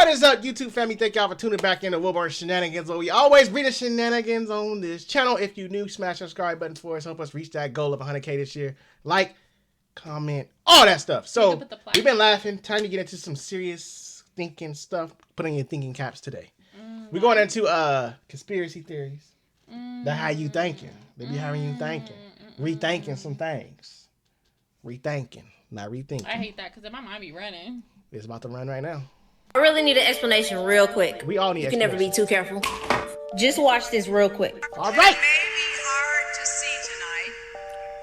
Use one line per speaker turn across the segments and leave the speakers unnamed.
What is up, YouTube family? Thank y'all for tuning back into Wilburn Shenanigans, where we always bring the shenanigans on this channel. If you new, smash the subscribe button for us. Help us reach that goal of 100K this year. Like, comment, all that stuff. So, we've been laughing. Time to get into some serious thinking stuff. Putting in thinking caps today. We're going into conspiracy theories. That's how you thinking. They be having you thinking. Rethinking some things. Rethinking, not rethinking.
I hate that because my mind be running.
It's about to run right now.
I really need an explanation real quick.
We all need
You can never be too careful. Just watch this real quick.
All right.
It may be hard to see tonight,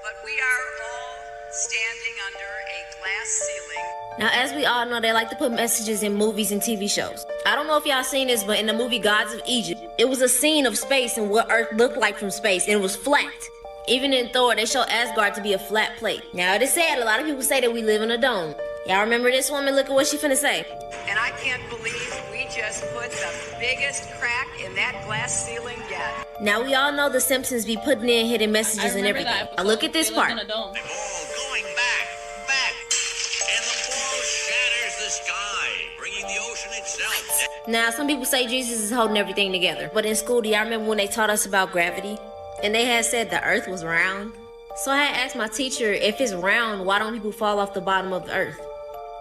but we are all standing under a glass ceiling.
Now, as we all know, they like to put messages in movies and TV shows. I don't know if y'all seen this, but in the movie Gods of Egypt, it was a scene of space and what Earth looked like from space, and it was flat. Even in Thor, they show Asgard to be a flat plate. Now, it is sad, a lot of people say that we live in a dome. Y'all remember this woman? Look at what she finna say.
And I can't believe we just put the biggest crack in that glass ceiling yet.
Now, we all know the Simpsons be putting in hidden messages and everything. Now, look at this part.
The ball going back, and the ball shatters the sky, bringing the ocean itself.
Now, some people say Jesus is holding everything together. But in school, do y'all remember when they taught us about gravity? And they had said the earth was round. So I had asked my teacher, if it's round, why don't people fall off the bottom of the earth?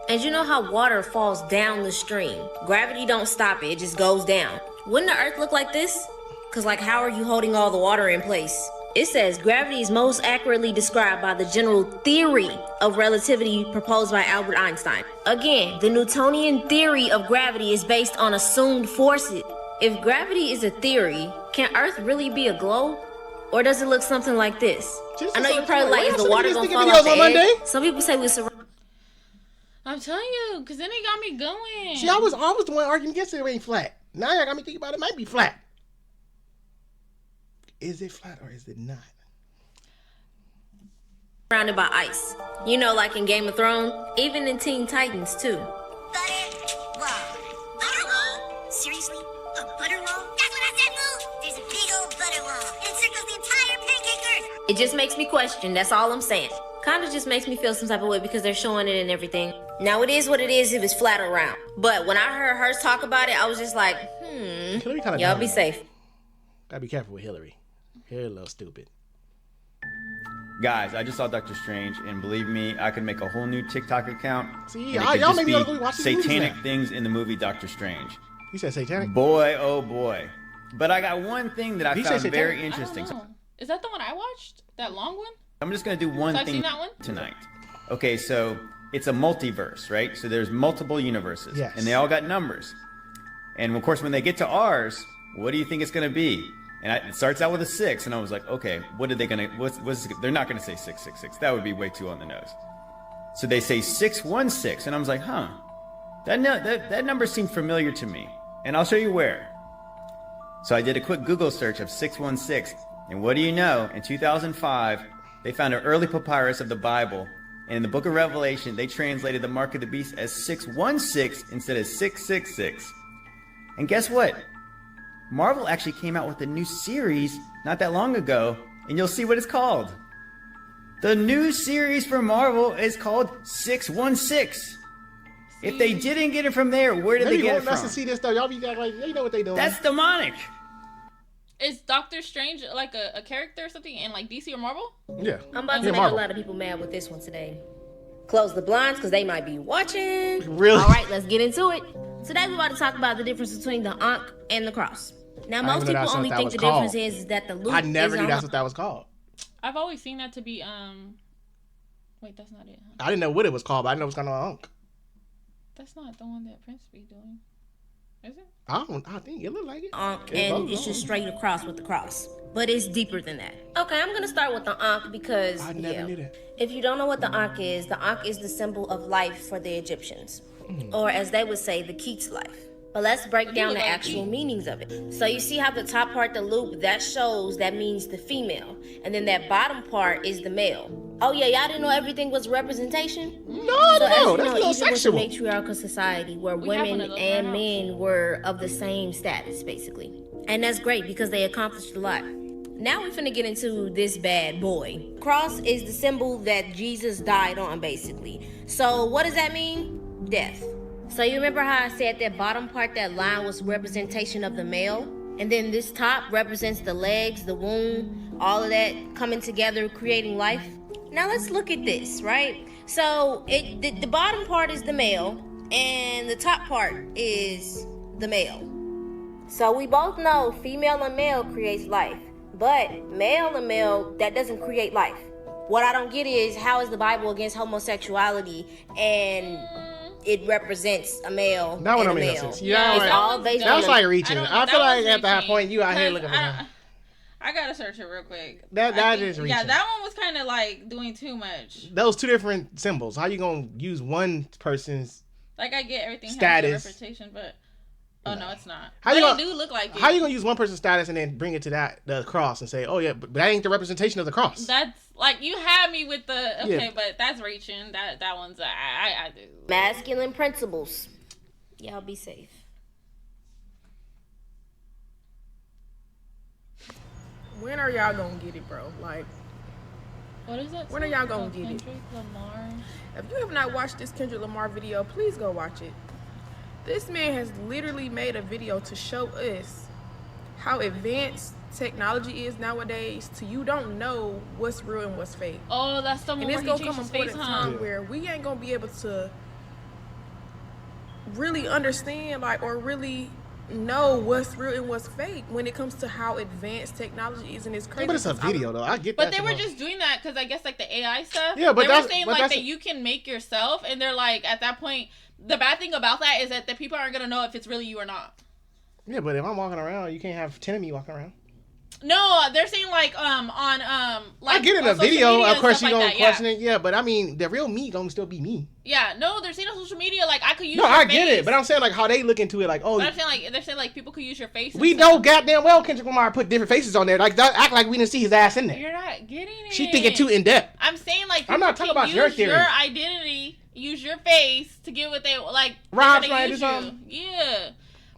And you know how water falls down the stream? Gravity don't stop it, it just goes down. Wouldn't the earth look like this? Cause like, how are you holding all the water in place? It says gravity is most accurately described by the general theory of relativity proposed by Albert Einstein. Again, the Newtonian theory of gravity is based on assumed forces. If gravity is a theory, can Earth really be a globe? Or does it look something like this? I know you're probably like, is the water gonna fall off the edge? Some people say we're surrounded.
I'm telling you, because then it got me going.
See, I was the one arguing against it ain't flat. Now y'all got me thinking about it might be flat. Is it flat or is it not?
Surrounded by ice. You know, like in Game of Thrones, even in Teen Titans too.
Butter wall. Butter wall? Seriously? A butter wall? That's what I said, Boo! There's a big old butter wall. It encircles the entire pancake earth.
It just makes me question, that's all I'm saying. Kinda just makes me feel some type of way because they're showing it and everything. Now it is what it is if it's flat or round. But when I heard her talk about it, I was just like, y'all be safe.
Gotta be careful with Hillary. Hillary a little stupid.
Guys, I just saw Doctor Strange, and believe me, I could make a whole new TikTok account.
See,
y'all
maybe ought to watch these
satanic
movies now.
things in the movie Doctor Strange.
You said satanic?
Boy, oh boy. But I got one thing that I found very interesting.
Is that the one I watched? That long one?
I'm just going to do one thing tonight. Okay, so it's a multiverse, right? So there's multiple universes.
Yes.
And they all got numbers. And of course, when they get to ours, what do you think it's going to be? And it starts out with a 6, and I was like, okay, what are they going to, they're not going to say 666. That would be way too on the nose. So they say 616, and I was like, huh, that number seemed familiar to me. And I'll show you where. So I did a quick Google search of 616, and what do you know? In 2005, they found an early papyrus of the Bible, and in the book of Revelation, they translated the mark of the beast as 616 instead of 666. And guess what? Marvel actually came out with a new series not that long ago, and you'll see what it's called. The new series for Marvel is called 616. If they didn't get it from there, where did they get it from?
Maybe to see this stuff. Y'all be like, you know what they doing.
That's demonic.
Is Doctor Strange like a character or something in like DC or Marvel?
Yeah.
I'm about to make a lot of people mad with this one today. Close the blinds because they might be watching.
Really?
All right, let's get into it. Today we're about to talk about the difference between the Ankh and the cross. Now, most people only think the difference is that the loop
I never
is
knew
on
that's what that was called.
I've always seen that to be wait, that's not it. Huh?
I didn't know what it was called, but I know it's kind of Ankh.
That's not the one that Prince be doing. Is it?
I think it looked like it.
Ankh, and it's just straight across with the cross. But it's deeper than that. Okay, I'm gonna start with the Ankh because
I never knew that.
If you don't know what the Ankh is the symbol of life for the Egyptians. Or as they would say, the Keats life. But let's break down the actual meanings of it. So you see how the top part, the loop, that means the female. And then that bottom part is the male. Oh yeah, y'all didn't know everything was representation?
No, that's a little sexual.
Egypt was a matriarchal society where women and men were of the same status, basically. And that's great because they accomplished a lot. Now we're finna get into this bad boy. Cross is the symbol that Jesus died on, basically. So what does that mean? Death. So you remember how I said that bottom part, that line was representation of the male? And then this top represents the legs, the womb, all of that coming together, creating life. Now let's look at this, right? So the bottom part is the male, and the top part is the male. So we both know female and male creates life, but male and male, that doesn't create life. What I don't get is, how is the Bible against homosexuality and it represents a male
That one
and
don't
a
make no
male?
sense. Yeah,
It's all based
that's
on
like reaching. I feel like at that
reaching,
point you out here looking for
because
that.
I gotta search it real quick.
That is reaching.
Yeah, that one was kind of like doing too much.
Those two different symbols. How you gonna use one person's
Like, I get everything
status
has a representation, but no, it's not.
How you
But
gonna,
it do look like it.
How you gonna use one person's status and then bring it to the cross and say, oh yeah, but that ain't the representation of the cross?
That's like, you had me with the okay,
Yeah.
but that's reaching. That one's I do.
masculine principles. Y'all be safe.
When are y'all gonna get it, bro? Like,
What is that?
when are y'all gonna get it?
Kendrick Lamar.
If you have not watched this Kendrick Lamar video, please go watch it. This man has literally made a video to show us how advanced technology is nowadays to you don't know what's real and what's fake.
Oh, that's the one
And
where
it's
he
gonna
changed
come
his
a point
face,
in
huh?
time where we ain't gonna be able to really understand, like, or really know what's real and what's fake when it comes to how advanced technology is, and it's crazy.
Yeah, but it's a
because
video though. I get that.
But they were just doing that because I guess like the AI stuff.
Yeah, but
they
that's-
were saying
but
like
that's
that you can make yourself, and they're like, at that point, the bad thing about that is that the people aren't gonna know if it's really you or not.
Yeah, but if I'm walking around, you can't have 10 of me walking around.
No, they're saying like on like
I get in
on
a
social
video,
media
of
and
course
stuff
you
like
gonna
that,
question it. Yeah, but I mean, the real me gonna still be me.
Yeah, no, they're saying on social media like I could use.
No,
your
I get
face.
it, but I'm saying like how they look into it, like, oh,
But I'm saying like they're saying like people could use your face. and
we
stuff.
know goddamn well Kendrick Lamar put different faces on there. Like, that, act like we didn't see his ass in there.
You're not getting it.
She thinking too in depth.
I'm saying like
I'm not
people
talking
can
about your
use
theory.
your identity, use your face to get what they like.
Rob
they're
trying
gonna
to do
use you.
something?
Yeah.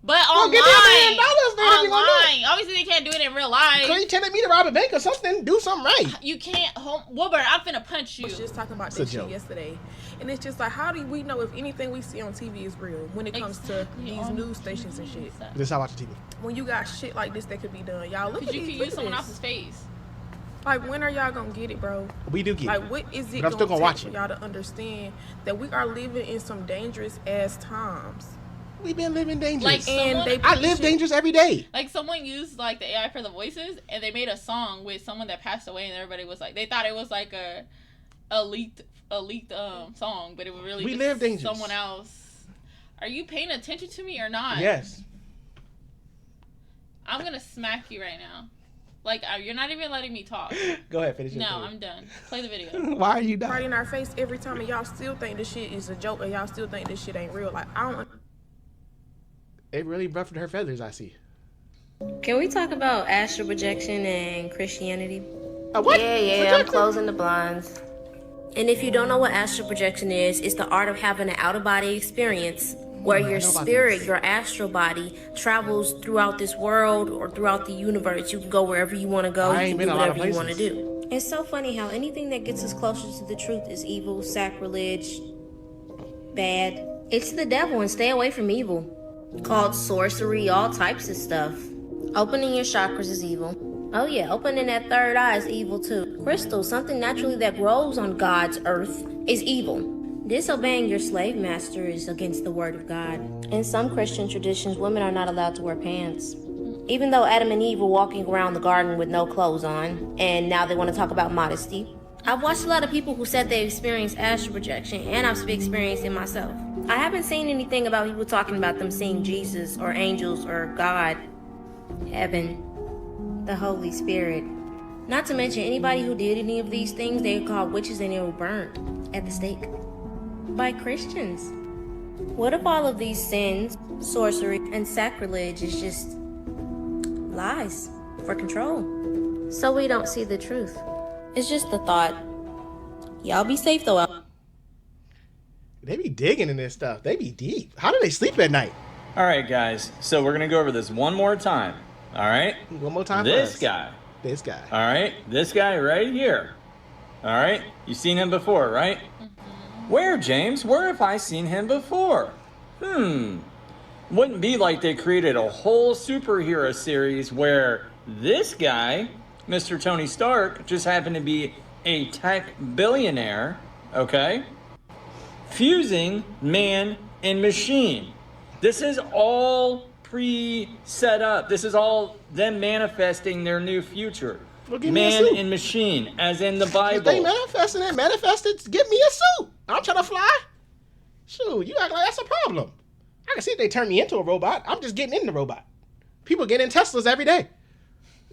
But
Well,
online,
get that $1 million, then if you gonna do it.
online, obviously they can't do it in real life.
Cause you telling me to rob a bank or something, do something right.
You can't, Wilbur. I'm finna punch you.
I was just talking about
It's a
this shit
joke.
yesterday, and it's just like, how do we know if anything we see on TV is real when it comes
Exactly,
to these
on
news stations and shit?
This is how I watch the TV.
When you got shit like this that could be done, y'all look at
Because you
these
can use someone
pictures.
else's face.
Like, when are y'all gonna get it, bro?
We do get
Like,
it.
what is it
But I'm still gonna
take
watch
for
it.
y'all to understand that we are living in some dangerous ass times?
We been living dangerous.
Like,
And
someone,
they
I live dangerous every day.
like someone used like the AI for the voices, and they made a song with someone that passed away, and everybody was like, they thought it was like a leaked song, but it was really
We
just
live dangerous.
someone else. Are you paying attention to me or not?
Yes.
I'm gonna smack you right now. Like, you're not even letting me talk.
Go ahead, finish your
No,
story.
I'm done. Play the video.
Why are you
Right
dying?
in our face every time, and y'all still think this shit is a joke, and y'all still think this shit ain't real. Like, I don't.
It really ruffled her feathers, I see.
Can we talk about astral projection and Christianity?
What?
Yeah, I'm
Projection?
closing the blinds. And if you don't know what astral projection is, it's the art of having an out-of-body experience where your
know about
spirit,
this.
your astral body, travels throughout this world or throughout the universe. You can go wherever you want to go.
I
You
ain't
can
been
do
a lot of
whatever you want to
places.
do. It's so funny how anything that gets us closer to the truth is evil, sacrilege, bad. It's the devil, and stay away from evil. Called sorcery, all types of stuff. Opening your chakras is evil. Oh yeah, opening that third eye is evil too. Crystal, something naturally that grows on God's earth, is evil. Disobeying your slave master is against the word of God. In some Christian traditions, women are not allowed to wear pants. Even though Adam and Eve were walking around the garden with no clothes on, and now they want to talk about modesty. I've watched a lot of people who said they experienced astral projection, and I've experienced it myself. I haven't seen anything about people talking about them seeing Jesus or angels or God, heaven, the Holy Spirit. Not to mention anybody who did any of these things, they were called witches and they were burned at the stake by Christians. What if all of these sins, sorcery, and sacrilege is just lies for control? So we don't see the truth. It's just a thought. Y'all be safe though.
They be digging in this stuff. They be deep. How do they sleep at night?
All right, guys. So we're gonna go over this one more time. All right.
One more time.
This
for us.
guy.
This guy.
All right. This guy right here. All right. You've seen him before, right? Where, James? Where have I seen him before? wouldn't be like they created a whole superhero series where this guy, Mr. Tony Stark, just happened to be a tech billionaire, okay? Fusing man and machine. This is all pre-set up. This is all them manifesting their new future.
Well, give me a
Man
suit.
and machine, as in the Bible.
If they manifested it, give me a suit. I'm trying to fly. Shoot, you act like that's a problem. I can see if they turn me into a robot. I'm just getting in the robot. People get in Teslas every day.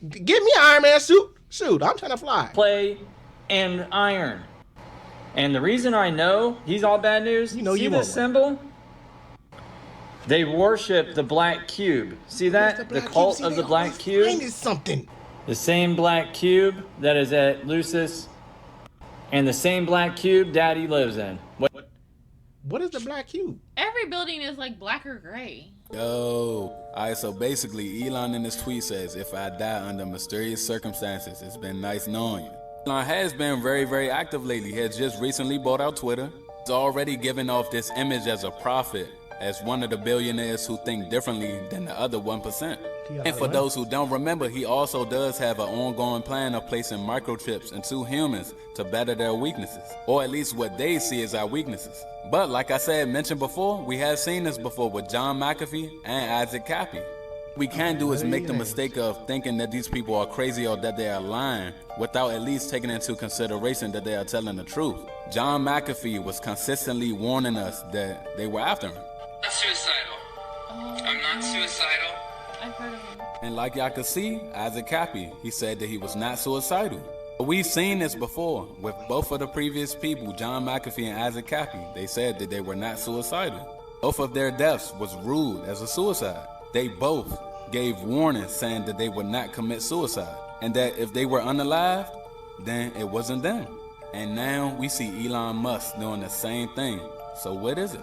Give me an Iron Man suit. Shoot, I'm trying to fly.
Clay and iron. And the reason I know he's all bad news, see this symbol? They worship the black cube. See that? The cult of the black cube?
Find something.
The same black cube that is at Lucis, and the same black cube Daddy lives in.
What is the black cube?
Every building is like black or gray.
Yo, alright, so basically Elon in his tweet says, if I die under mysterious circumstances, it's been nice knowing you. Elon has been very, very active lately. He has just recently bought out Twitter. He's already given off this image as a prophet, as one of the billionaires who think differently than the other 1%. And for those who don't remember, he also does have an ongoing plan of placing microchips into humans to better their weaknesses, or at least what they see as our weaknesses. But like I mentioned before, we have seen this before with John McAfee and Isaac Cappy. What we can't do is make the mistake of thinking that these people are crazy or that they are lying without at least taking into consideration that they are telling the truth. John McAfee was consistently warning us that they were after him.
I'm not suicidal. I'm not suicidal.
I've heard of him.
And like y'all could see, Isaac Cappy, he said that he was not suicidal. But we've seen this before with both of the previous people, John McAfee and Isaac Cappy. They said that they were not suicidal. Both of their deaths was ruled as a suicide. They both gave warnings saying that they would not commit suicide, and that if they were unalived, then it wasn't them. And now we see Elon Musk doing the same thing. So what is it?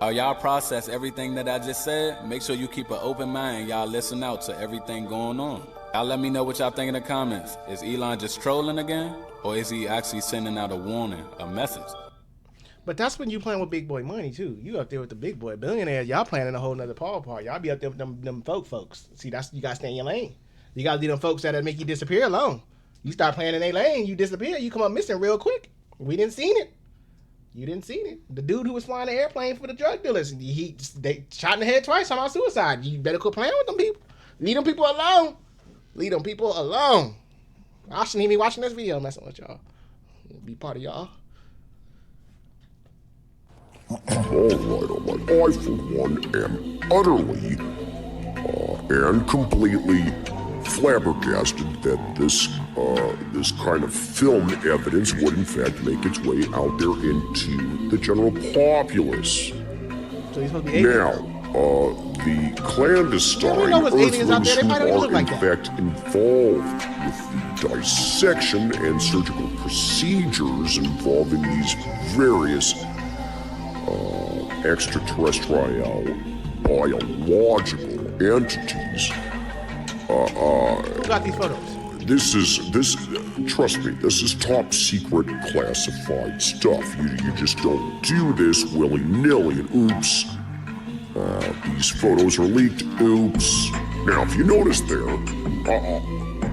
Y'all process everything that I just said. Make sure you keep an open mind. Y'all listen out to everything going on. Y'all let me know what y'all think in the comments. Is Elon just trolling again? Or is he actually sending out a warning, a message?
But that's when you playing with big boy money too. You up there with the big boy billionaires. Y'all playing in a whole nother ballpark. Y'all be up there with them folks. See, that's you gotta stay in your lane. You gotta leave them folks that make you disappear alone. You start playing in their lane, you disappear. You come up missing real quick. We didn't seen it. You didn't see it. The dude who was flying the airplane for the drug dealers, they shot in the head twice on suicide. You better quit playing with them people. Leave them people alone. Leave them people alone. I shouldn't even be watching this video messing with y'all. Be part of y'all.
Alright. I, for one, am utterly and completely flabbergasted that this kind of film evidence would in fact make its way out there into the general populace.
So he's supposed to be alien.
Now, the clandestine Earthlings who are in fact involved with the dissection and surgical procedures involving these various extraterrestrial biological entities.
Who got these photos?
Trust me, this is top secret classified stuff. You just don't do this willy-nilly and oops. These photos are leaked, oops. Now, if you notice there,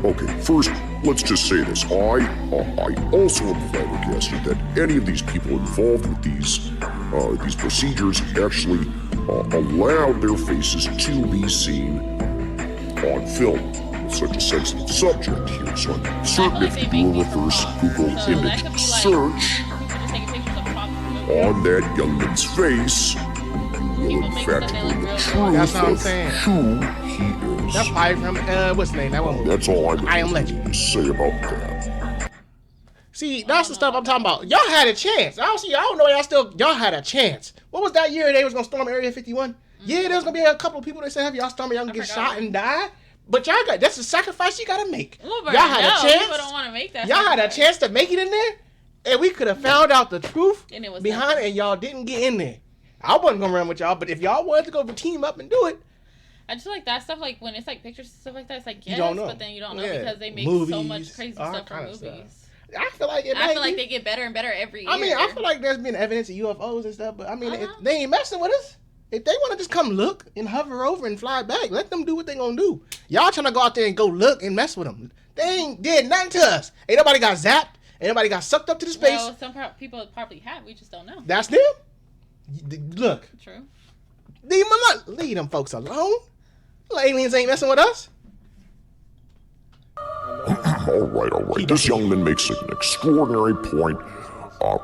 okay, first, let's just say this. I also am flabbergasted that any of these people involved with these procedures actually allowed their faces to be seen on film. It's such a sensitive subject here, so I'm certain if you do a reverse Google image search on that young man's face, you will in fact learn the truth of who he is.
That's probably from, what's the name? That one.
That's all
I Am Legend.
To say about that.
See, that's the stuff I'm talking about. Y'all had a chance. I don't know y'all had a chance. What was that year they was gonna storm Area 51? Yeah, there's gonna be a couple of people that said, have y'all storm, y'all gonna get shot and die. But y'all that's a sacrifice you gotta make. Y'all had a chance.
People don't want to make that.
Y'all had a chance to make it in there, and we could have found out the truth behind it, and y'all didn't get in there. I wasn't gonna run with y'all, but if y'all wanted to go team up and do it,
I just like that stuff. Like when it's like pictures and stuff like that, it's like yes, but then you don't know because they make so much crazy stuff from movies.
I feel like
they get better and better every year.
I mean, I feel like there's been evidence of UFOs and stuff, but I mean, they ain't messing with us. If they want to just come look and hover over and fly back, let them do what they gonna do. Y'all trying to go out there and go look and mess with them. They ain't did nothing to us. Ain't nobody got zapped. Ain't nobody got sucked up to the space.
Well, some people probably have. We just don't know.
That's them. Look.
True.
Leave them folks alone. Aliens ain't messing with us.
All right. This young man makes an extraordinary point.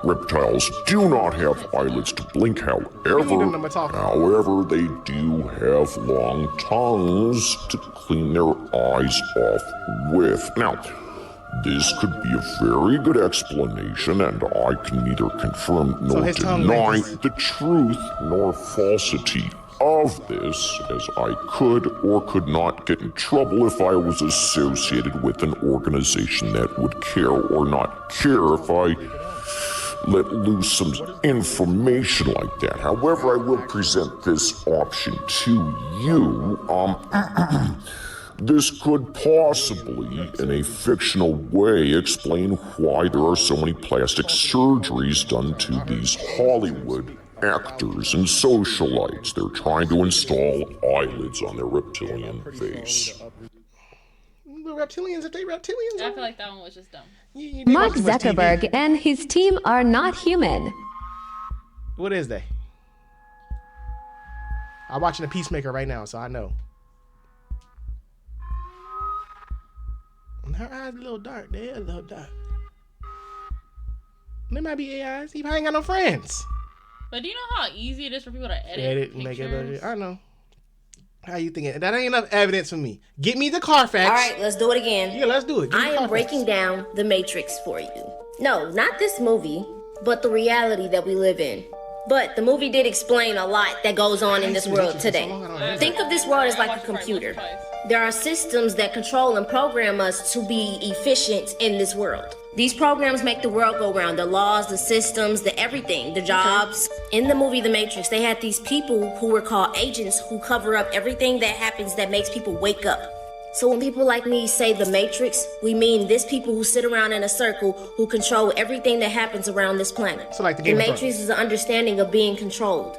Reptiles do not have eyelids to blink, however, they do have long tongues to clean their eyes off with. Now, this could be a very good explanation, and I can neither confirm nor deny the truth nor falsity of this, as I could or could not get in trouble if I was associated with an organization that would care or not care if I let loose some information like that. However, I will present this option to you. This could possibly, in a fictional way, explain why there are so many plastic surgeries done to these Hollywood actors and socialites. They're trying to install eyelids on their reptilian face.
The reptilians, if they reptilians.
I feel like that one was just dumb.
Mark Zuckerberg and his team are not human.
What is they? I'm watching The Peacemaker right now, so I know. Her eyes a little dark. They're a little dark. They might be AIs. He probably ain't got no friends.
But do you know how easy it is for people to edit
and make it look? I know. How you thinking? That ain't enough evidence for me. Get me the Carfax.
All right, let's do it again.
Yeah, let's do it.
I am breaking down the Matrix for you. No, not this movie, but the reality that we live in. But the movie did explain a lot that goes on in this world today. Think of this world as like a computer. There are systems that control and program us to be efficient in this world. These programs make the world go round. The laws, the systems, the everything, the jobs. In the movie The Matrix, they had these people who were called agents who cover up everything that happens that makes people wake up. So when people like me say The Matrix, we mean this people who sit around in a circle who control everything that happens around this planet.
So like
the Matrix is an understanding of being controlled.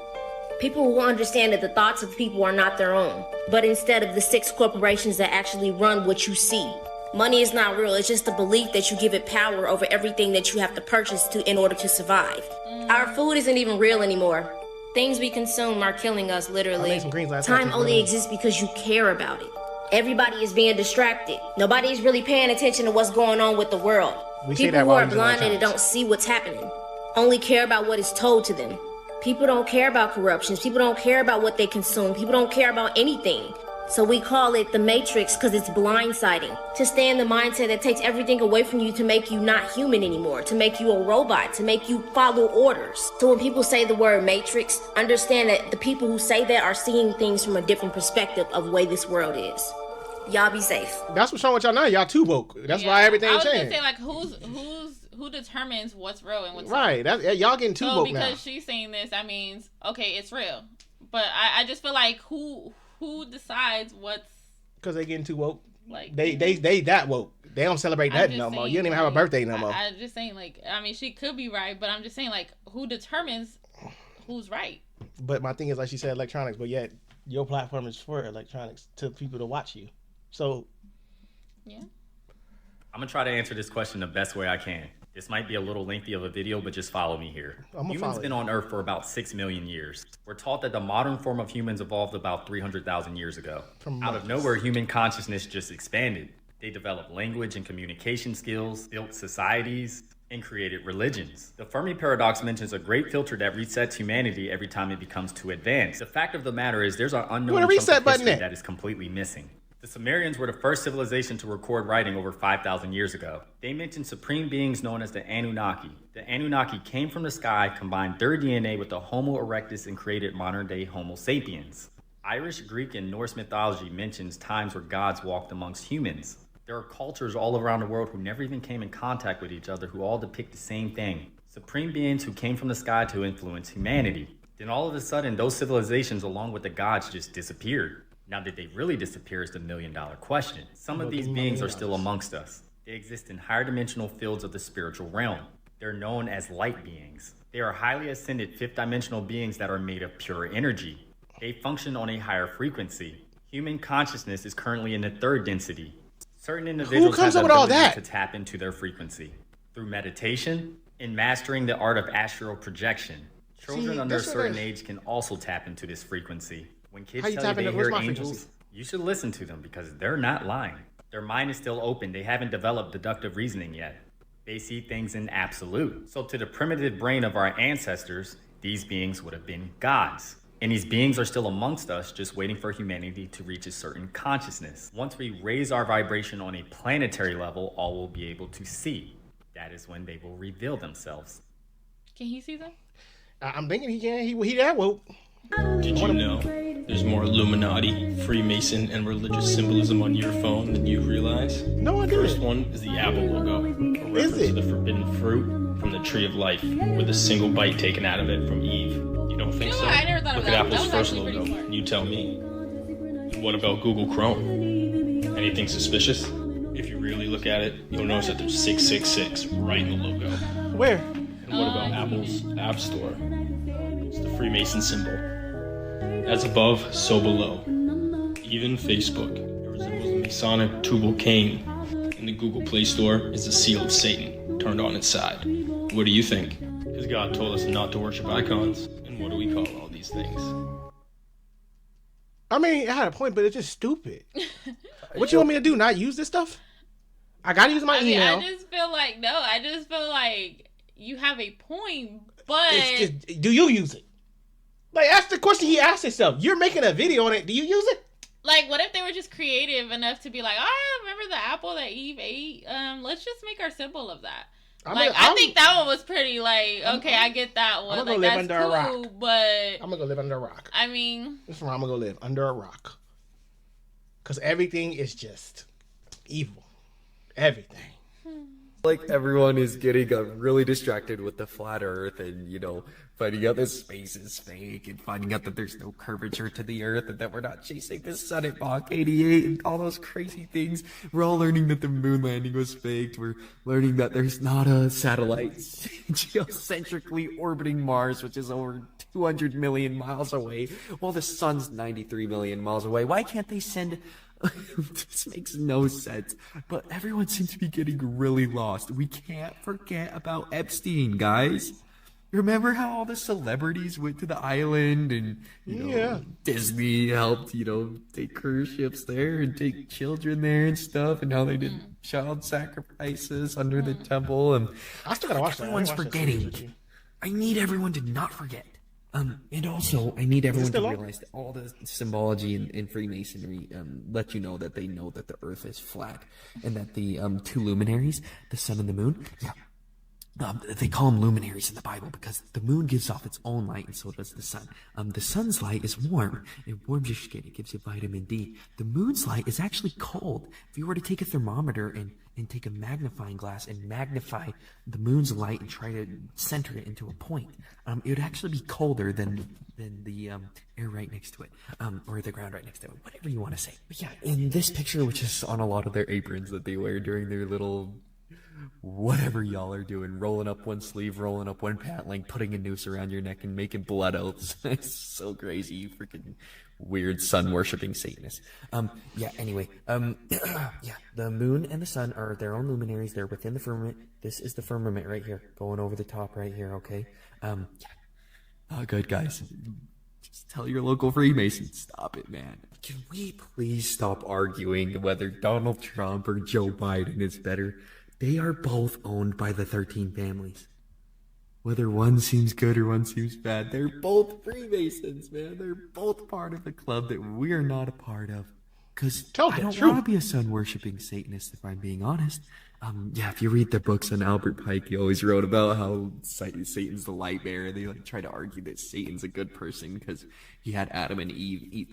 People who understand that the thoughts of people are not their own, but instead of the 6 corporations that actually run what you see. Money is not real, it's just the belief that you give it power over everything that you have to purchase in order to survive. Our food isn't even real anymore. Things we consume are killing us, literally. Time only exists because you care about it. Everybody is being distracted. Nobody is really paying attention to what's going on with the world. People who are blinded and don't see what's happening only care about what is told to them. People don't care about corruptions. People don't care about what they consume. People don't care about anything. So we call it the Matrix because it's blindsiding. To stay in the mindset that takes everything away from you to make you not human anymore, to make you a robot, to make you follow orders. So when people say the word Matrix, understand that the people who say that are seeing things from a different perspective of the way this world is. Y'all be safe.
That's what's wrong with y'all now. Y'all too woke. That's why everything changed.
I was gonna say, like, who determines what's real and what's
right? That's, y'all getting too woke now.
Because she's saying this, that means okay, it's real. But I just feel like who decides what's?
Because they getting too woke.
Like
they that woke. They don't celebrate that no more. You don't even have a birthday no more.
I'm just saying, like, I mean, she could be right, but I'm just saying, like, who determines who's right?
But my thing is, like she said, electronics. But yet your platform is for electronics to people to watch you. So,
yeah.
I'm gonna try to answer this question the best way I can. This might be a little lengthy of a video, but just follow me here. Humans been on Earth for about 6 million years. We're taught that the modern form of humans evolved about 300,000 years ago. Out of nowhere, human consciousness just expanded. They developed language and communication skills, built societies, and created religions. The Fermi paradox mentions a great filter that resets humanity every time it becomes too advanced. The fact of the matter is there's an unknown chunk of history that is completely missing. The Sumerians were the first civilization to record writing over 5,000 years ago. They mentioned supreme beings known as the Anunnaki. The Anunnaki came from the sky, combined their DNA with the Homo erectus, and created modern-day Homo sapiens. Irish, Greek, and Norse mythology mentions times where gods walked amongst humans. There are cultures all around the world who never even came in contact with each other who all depict the same thing. Supreme beings who came from the sky to influence humanity. Then all of a sudden, those civilizations along with the gods just disappeared. Now, did they really disappear is the million-dollar question. Some of these beings are still amongst us. They exist in higher dimensional fields of the spiritual realm. They're known as light beings. They are highly ascended fifth-dimensional beings that are made of pure energy. They function on a higher frequency. Human consciousness is currently in the third density. Certain individuals have the ability to tap into their frequency through meditation and mastering the art of astral projection. Children under a certain age can also tap into this frequency. When kids tell you they hear angels, you should listen to them because they're not lying. Their mind is still open. They haven't developed deductive reasoning yet. They see things in absolute. So to the primitive brain of our ancestors, these beings would have been gods. And these beings are still amongst us, just waiting for humanity to reach a certain consciousness. Once we raise our vibration on a planetary level, all will be able to see. That is when they will reveal themselves.
Can he see them?
I'm thinking he can. He that woke.
Did you know there's more Illuminati, Freemason, and religious symbolism on your phone than you realize?
No, I didn't.
First one is the Apple logo, a reference to the forbidden fruit from the Tree of Life, with a single bite taken out of it from Eve. You don't think so?
I never thought
Look
of
at
that.
Apple's first logo. You tell me. And what about Google Chrome? Anything suspicious? If you really look at it, you'll notice that there's 666 right in the logo.
Where?
And what about Apple's App Store? It's the Freemason symbol. As above, so below. Even Facebook, it resembles a Masonic tubal cane. In the Google Play Store is the seal of Satan turned on its side. What do you think? Because God told us not to worship icons. And what do we call all these things?
I mean, it had a point, but it's just stupid. What you want me to do? Not use this stuff? I gotta use my email.
I just feel like you have a point, but
do you use it? Like, ask the question he asked himself. You're making a video on it. Do you use it?
Like, what if they were just creative enough to be like, oh, remember the apple that Eve ate? Let's just make our symbol of that. I think that one was pretty, like, okay, I get that one.
I'm gonna
like,
live
that's
under a rock.
But
I'm gonna go live under a rock.
I mean,
this is where I'm gonna go live, under a rock. Because everything is just evil. Everything.
Like, everyone is getting really distracted with the flat earth and, you know, finding out that space is fake and finding out that there's no curvature to the earth and that we're not chasing the sun at Mach 88 and all those crazy things. We're all learning that the moon landing was faked. We're learning that there's not a satellite geocentrically orbiting Mars, which is over 200 million miles away, while the sun's 93 million miles away. Why can't they send... This makes no sense, but everyone seems to be getting really lost. We can't forget about Epstein, guys. Remember how all the celebrities went to the island and, you know, Disney helped, you know, take cruise ships there and take children there and stuff, and how they did child sacrifices under the temple, and
I still gotta watch that.
Everyone's forgetting. I need everyone to not forget. And also, I need everyone to realize that all the symbology in Freemasonry let you know that they know that the Earth is flat, and that the two luminaries, the sun and the moon, they call them luminaries in the Bible because the moon gives off its own light, and so does the sun. The sun's light is warm. It warms your skin. It gives you vitamin D. The moon's light is actually cold. If you were to take a thermometer and take a magnifying glass and magnify the moon's light and try to center it into a point, it would actually be colder than the air right next to it, or the ground right next to it, whatever you want to say. But yeah, in this picture, which is on a lot of their aprons that they wear during their little... whatever y'all are doing, rolling up one sleeve, rolling up one pant leg, putting a noose around your neck and making blood oaths. It's so crazy, you freaking weird sun-worshipping Satanists. Anyway, the moon and the sun are their own luminaries. They're within the firmament. This is the firmament right here, going over the top right here, okay? Good, guys. Just tell your local Freemason, stop it, man. Can we please stop arguing whether Donald Trump or Joe Biden is better? They are both owned by the 13 families. Whether one seems good or one seems bad, they're both Freemasons, man. They're both part of a club that we're not a part of. Because I don't want to be a sun-worshipping Satanist, if I'm being honest. If you read the books on Albert Pike, he always wrote about how Satan's the light bearer. They try to argue that Satan's a good person because he had Adam and Eve eat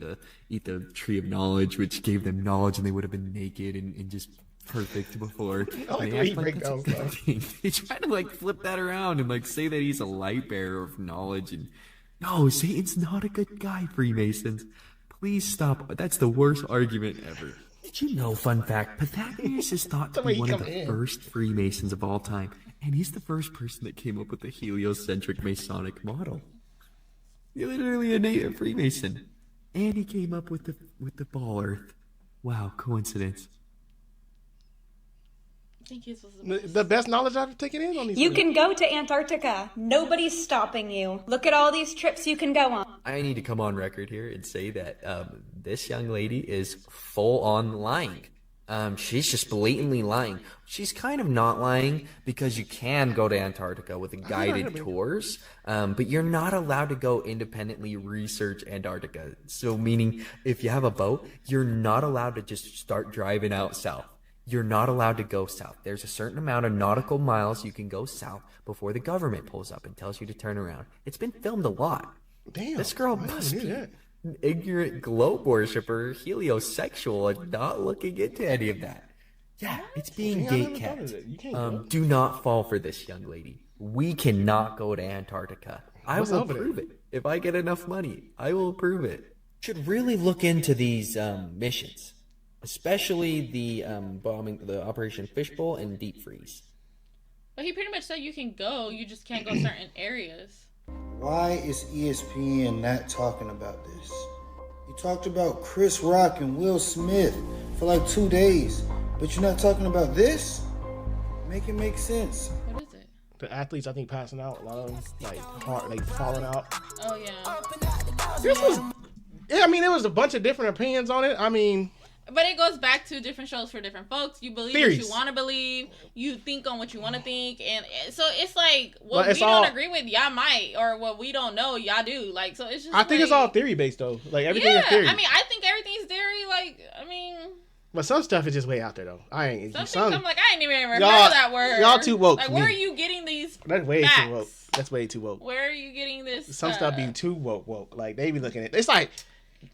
the tree of knowledge, which gave them knowledge, and they would have been naked and just perfect before. They try to flip that around and say that he's a light bearer of knowledge, and no, Satan's not a good guy, Freemasons. Please stop. That's the worst argument ever. Did you know, fun fact, Pythagoras is thought to be one of the first Freemasons of all time, and he's the first person that came up with the heliocentric Masonic model. You're literally a native Freemason. And he came up with the ball Earth. Wow, coincidence.
I think his was the best.
The best knowledge I've taken in on these.
You can go to Antarctica. Nobody's stopping you. Look at all these trips you can go on.
I need to come on record here and say that this young lady is full on lying. She's just blatantly lying. She's kind of not lying because you can go to Antarctica with guided tours, but you're not allowed to go independently research Antarctica. So meaning if you have a boat, you're not allowed to just start driving out south. You're not allowed to go south. There's a certain amount of nautical miles you can go south before the government pulls up and tells you to turn around. It's been filmed a lot.
Damn.
This girl must be an ignorant globe worshiper, heliosexual, and not looking into any of that. Yeah, it's being gatekept. Do not fall for this, young lady. We cannot go to Antarctica. I will approve it. If I get enough money, I will approve it. Should really look into these missions. Especially the bombing, the Operation Fishbowl and Deep Freeze.
But he pretty much said you can go, you just can't go certain areas.
Why is ESPN not talking about this? You talked about Chris Rock and Will Smith for like 2 days, but you're not talking about this? Make it make sense.
What is it?
The athletes, I think, passing out. A lot of them, like falling out.
Oh, yeah.
This was, I mean, it was a bunch of different opinions on it. I mean...
But it goes back to different shows for different folks. You believe
theories.
what you want to believe. You think on what you want to think. And so it's like, what we don't agree with, y'all might. Or what we don't know, y'all do. Like, so it's just
I think it's all theory-based, though. Like, everything is theory.
I mean, I think everything's theory. Like, I mean...
But some stuff is just way out there, though. I ain't...
Some things I'm like, I ain't even heard that word.
Y'all too woke.
Like, where are you getting these
That's way
facts?
too woke. That's way too woke.
Where are you getting this?
Some stuff be too woke. Like, they be looking at... It's like...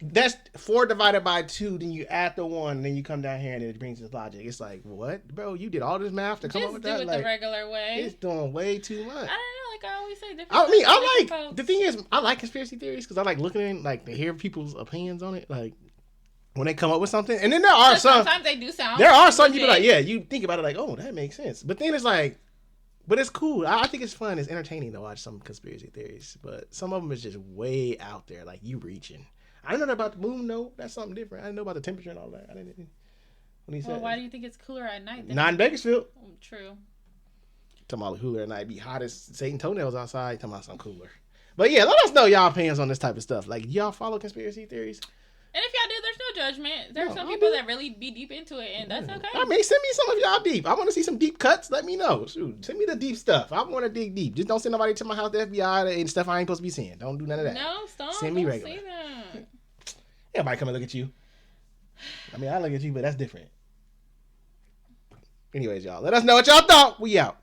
That's 4 divided by 2, then you add the 1, then you come down here and it brings this logic. It's like, what? Bro, you did all this math to come up with that?
Just do it the regular way.
It's doing way too much.
I don't know, like I always say, different.
I mean, I like,
folks.
the thing is, I like conspiracy theories because I like looking in, like, to hear people's opinions on it. Like, when they come up with something. And then there are some.
Sometimes they do sound.
There are some you be like, yeah, you think about it like, oh, that makes sense. But then it's like, but it's cool. I think it's fun. It's entertaining to watch some conspiracy theories. But some of them is just way out there. Like, you reaching. I didn't know about the moon, though. That's something different. I didn't know about the temperature and all that. I didn't. When he said,
why do you think it's cooler at night?
Not in Bakersfield.
True.
Talking about cooler at night, be hot as Satan toenails outside. Talking about something cooler. But yeah, let us know y'all opinions on this type of stuff. Like, y'all follow conspiracy theories?
And if y'all do, there's no judgment. There's some people that really be deep into it, and that's okay.
I mean, send me some of y'all deep. I want to see some deep cuts. Let me know. Shoot, send me the deep stuff. I want to dig deep. Just don't send nobody to my house, the FBI, and stuff I ain't supposed to be seeing. Don't do none of that.
No, stop.
Send me
don't
regular.
say that.
Everybody come and look at you. I mean, I look at you, but that's different. Anyways, y'all, let us know what y'all thought. We out.